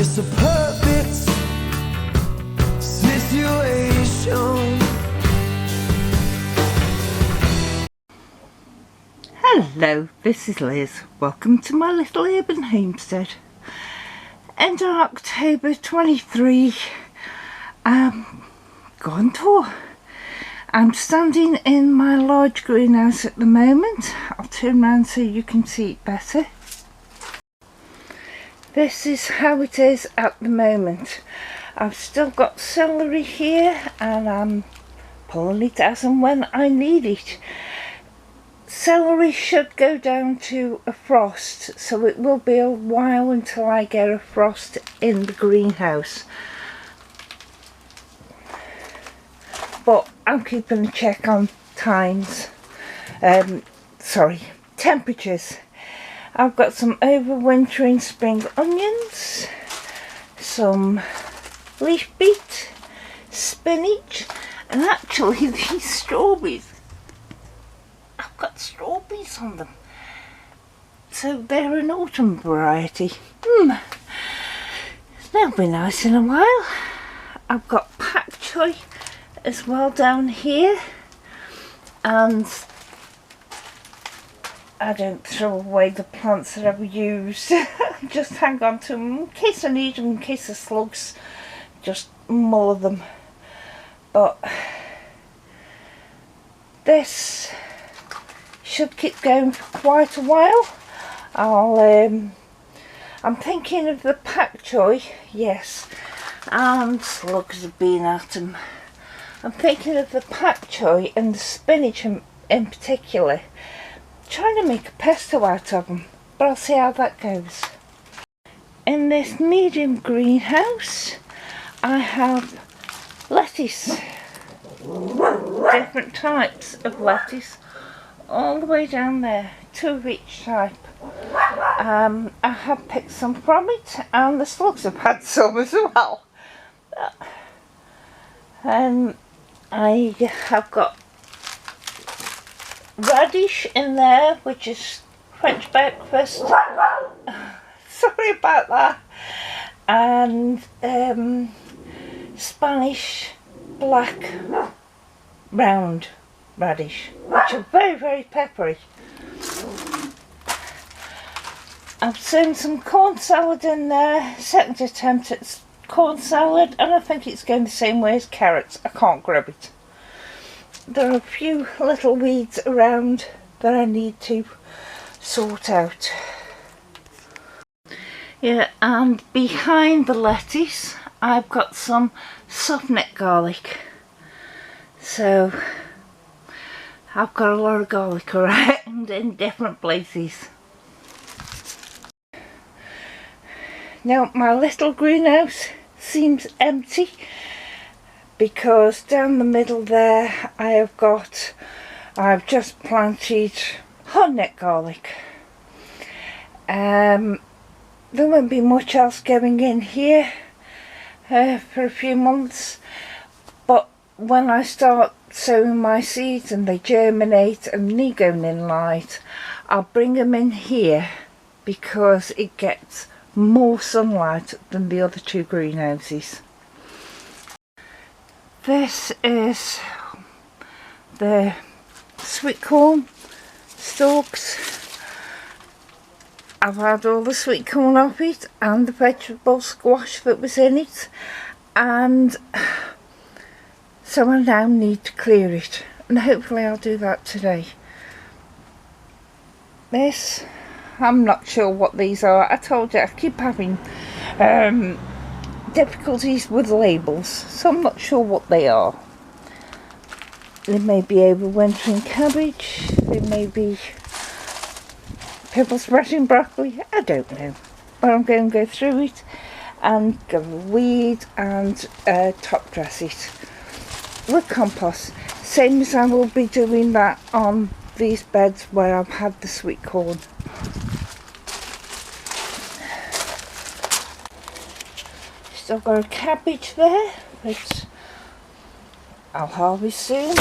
It's a perfect situation. Hello, this is Liz. Welcome to my little urban homestead. End of October 23. Gone tour. I'm standing in my large greenhouse at the moment. I'll turn around so you can see it better. This is how it is at the moment. I've still got celery here and I'm pulling it as and when I need it. Celery should go down to a frost, so it will be a while until I get a frost in the greenhouse. But I'm keeping a check on temperatures. I've got some overwintering spring onions, some leaf beet, spinach, and actually these strawberries. I've got strawberries on them. So they're an autumn variety. They'll be nice in a while. I've got pak choy as well down here, and I don't throw away the plants that I've used. Just hang on to them in case I need them, in case of slugs. Just mull them. But this should keep going for quite a while. I'm thinking of the pak choy, yes, and slugs have been at them. I'm thinking of the pak choy and the spinach in particular, trying to make a pesto out of them, but I'll see how that goes. In this medium greenhouse I have lettuce, different types of lettuce, all the way down there, 2 of each type. I have picked some from it, and the slugs have had some as well. I have got radish in there, which is French breakfast. Sorry about that. And Spanish black round radish, which are very, very peppery. I've sown some corn salad in there, second attempt at corn salad, and I think it's going the same way as carrots. I can't grab it. There are a few little weeds around that I need to sort out. Yeah, and behind the lettuce I've got some soft neck garlic. So I've got a lot of garlic around in different places. Now my little greenhouse seems empty because down the middle there I've just planted hotneck garlic. There won't be much else going in here for a few months, but when I start sowing my seeds and they germinate and need going in light, I'll bring them in here because it gets more sunlight than the other 2 greenhouses. This is the sweet corn stalks. I've had all the sweet corn off it and the vegetable squash that was in it, and so I now need to clear it, and hopefully I'll do that today. This, I'm not sure what these are. I told you I keep having difficulties with labels, so I'm not sure what they are. They may be overwintering cabbage, they may be purple sprouting broccoli, I don't know. But I'm going to go through it and go weed and top dress it with compost, same as I will be doing that on these beds where I've had the sweet corn. Still got a cabbage there which I'll harvest soon,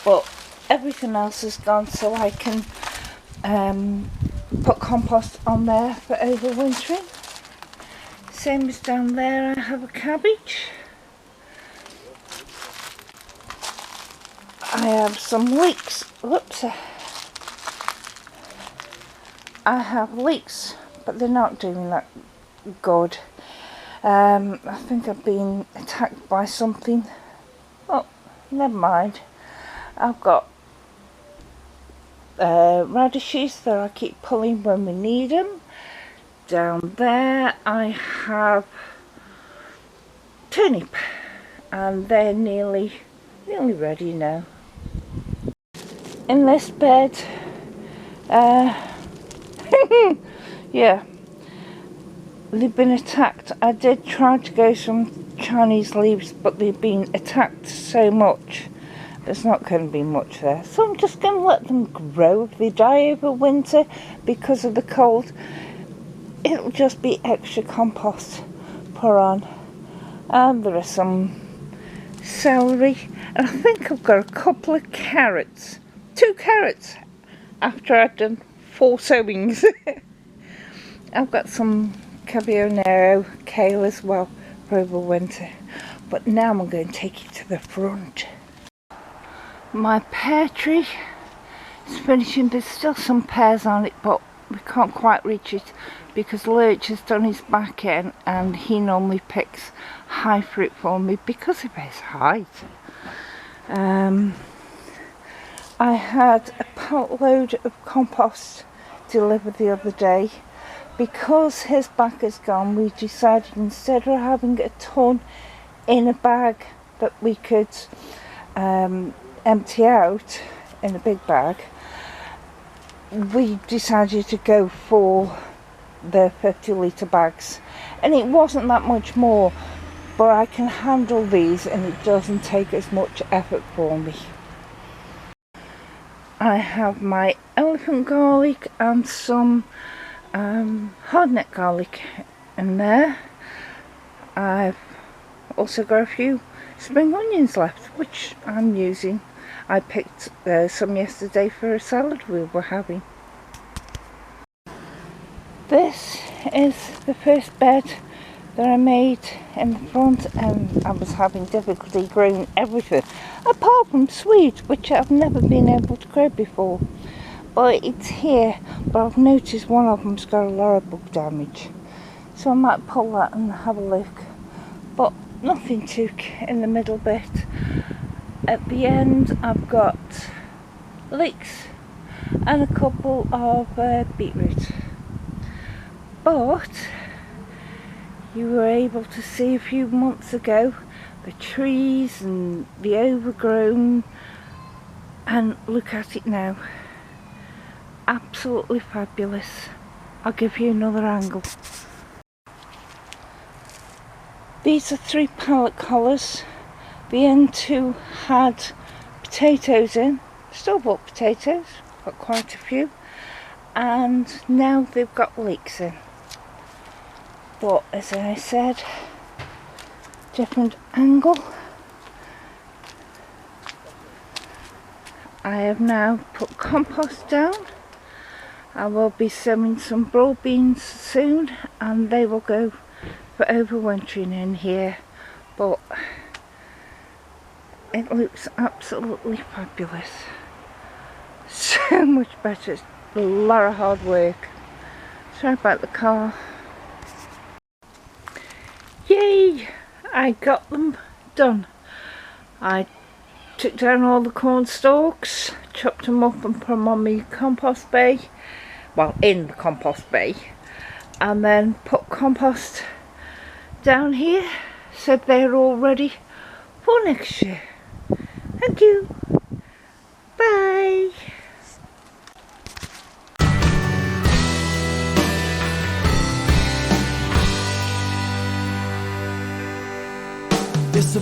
but everything else is gone, so I can put compost on there for overwintering. Same as down there, I have a cabbage. I have some leeks. Whoops. I have leeks, but they're not doing that good. I think I've been attacked by something. Oh, never mind. I've got radishes that I keep pulling when we need them. Down there I have turnip, and they're nearly ready now. In this bed, yeah, they've been attacked. I did try to grow some Chinese leaves, but they've been attacked so much there's not going to be much there, so I'm just going to let them grow. If they die over winter because of the cold, it'll just be extra compost put on. And there are some celery, and I think I've got a couple of carrots, 2 carrots after I've done 4 sowings. I've got some caballero kale as well for over winter, but now I'm going to take it to the front. My pear tree is finishing. There's still some pears on it, but we can't quite reach it because Lurch has done his back end, and he normally picks high fruit for me because of his height. I had a pallet load of compost delivered the other day. Because his back is gone, we decided instead of having a ton in a bag that we could empty out in a big bag, we decided to go for the 50-litre bags, and it wasn't that much more, but I can handle these and it doesn't take as much effort for me. I have my elephant garlic and some hardneck garlic in there. I've also got a few spring onions left, which I'm using. I picked some yesterday for a salad we were having. This is the first bed that I made in the front, and I was having difficulty growing everything apart from sweet, which I've never been able to grow before. But it's here, but I've noticed one of them's got a lot of bug damage, so I might pull that and have a look, but nothing took in the middle bit. At the end I've got leeks and a couple of beetroot, but you were able to see a few months ago the trees and the overgrown, and look at it now. Absolutely fabulous. I'll give you another angle. These are 3 pallet collars. The end 2 had potatoes in, store-bought potatoes, got quite a few, and now they've got leeks in. But as I said, different angle. I have now put compost down. I will be sowing some broad beans soon, and they will go for overwintering in here, but it looks absolutely fabulous. So much better. It's a lot of hard work. Sorry about the car. Yay! I got them done. I took down all the corn stalks, chopped them up and put them on my compost bay, well, in the compost bay, and then put compost down here, so they're all ready for next year. Thank you. Bye. It's a